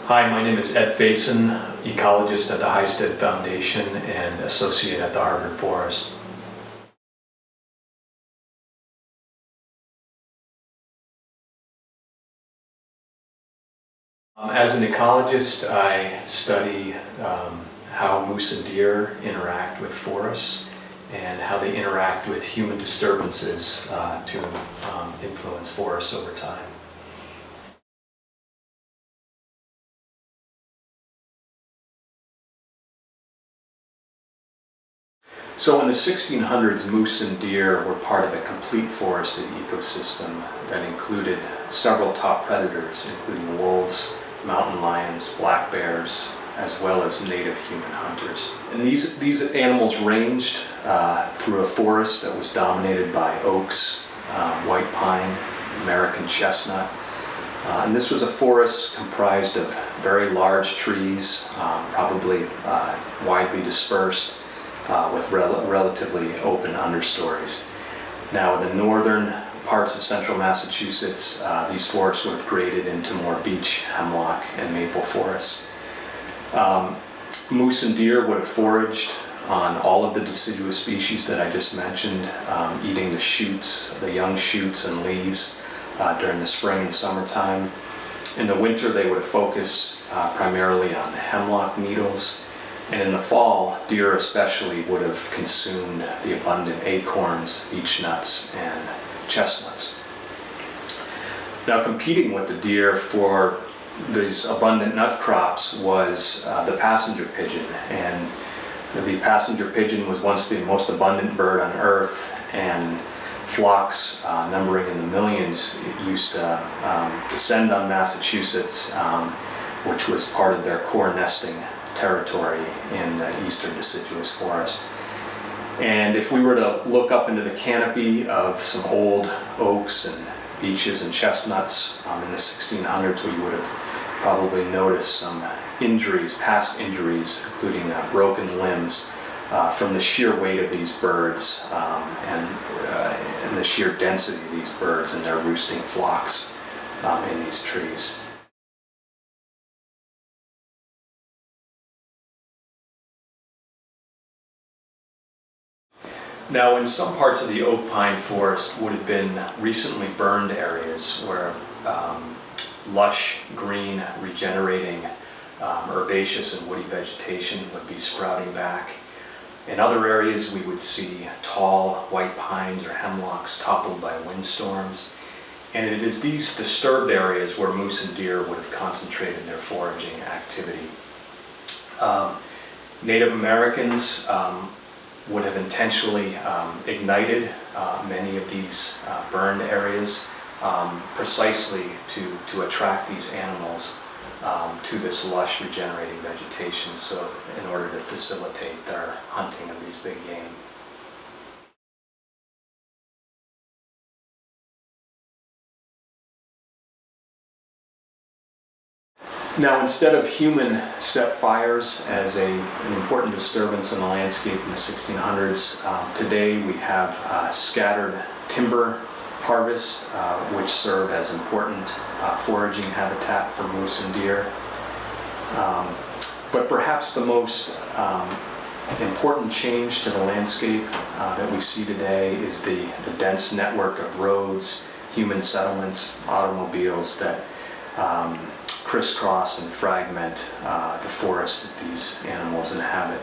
Hi, my name is Ed Faison, Ecologist at the Highstead Foundation and Associate at the Harvard Forest. As an ecologist, I study how moose and deer interact with forests and how they interact with human disturbances to influence forests over time. So in the 1600s, moose and deer were part of a complete forested ecosystem that included several top predators, including wolves, mountain lions, black bears, as well as native human hunters. And these animals ranged through a forest that was dominated by oaks, white pine, American chestnut. And this was a forest comprised of very large trees, probably widely dispersed, with relatively open understories. Now, in the northern parts of central Massachusetts, these forests would have graded into more beech, hemlock, and maple forests. Moose and deer would have foraged on all of the deciduous species that I just mentioned, eating the shoots, the young shoots and leaves during the spring and summertime. In the winter, they would have focused primarily on hemlock needles. And in the fall, deer especially would have consumed the abundant acorns, beech nuts, and chestnuts. Now, competing with the deer for these abundant nut crops was the passenger pigeon. And the passenger pigeon was once the most abundant bird on Earth, and flocks numbering in the millions used to descend on Massachusetts, which was part of their core nesting territory in the eastern deciduous forest. And if we were to look up into the canopy of some old oaks and beeches and chestnuts in the 1600s, we would have probably noticed some injuries, past injuries, including broken limbs from the sheer weight of these birds and the sheer density of these birds and their roosting flocks in these trees. Now, in some parts of the oak pine forest would have been recently burned areas where lush, green, regenerating, herbaceous and woody vegetation would be sprouting back. In other areas, we would see tall white pines or hemlocks toppled by windstorms. And it is these disturbed areas where moose and deer would have concentrated their foraging activity. Native Americans would have intentionally ignited many of these burned areas precisely to attract these animals to this lush regenerating vegetation, so in order to facilitate their hunting of these big game. Now, instead of human set fires as an important disturbance in the landscape in the 1600s, today we have scattered timber harvests, which serve as important foraging habitat for moose and deer. But perhaps the most important change to the landscape that we see today is the dense network of roads, human settlements, automobiles that crisscross and fragment the forest that these animals inhabit.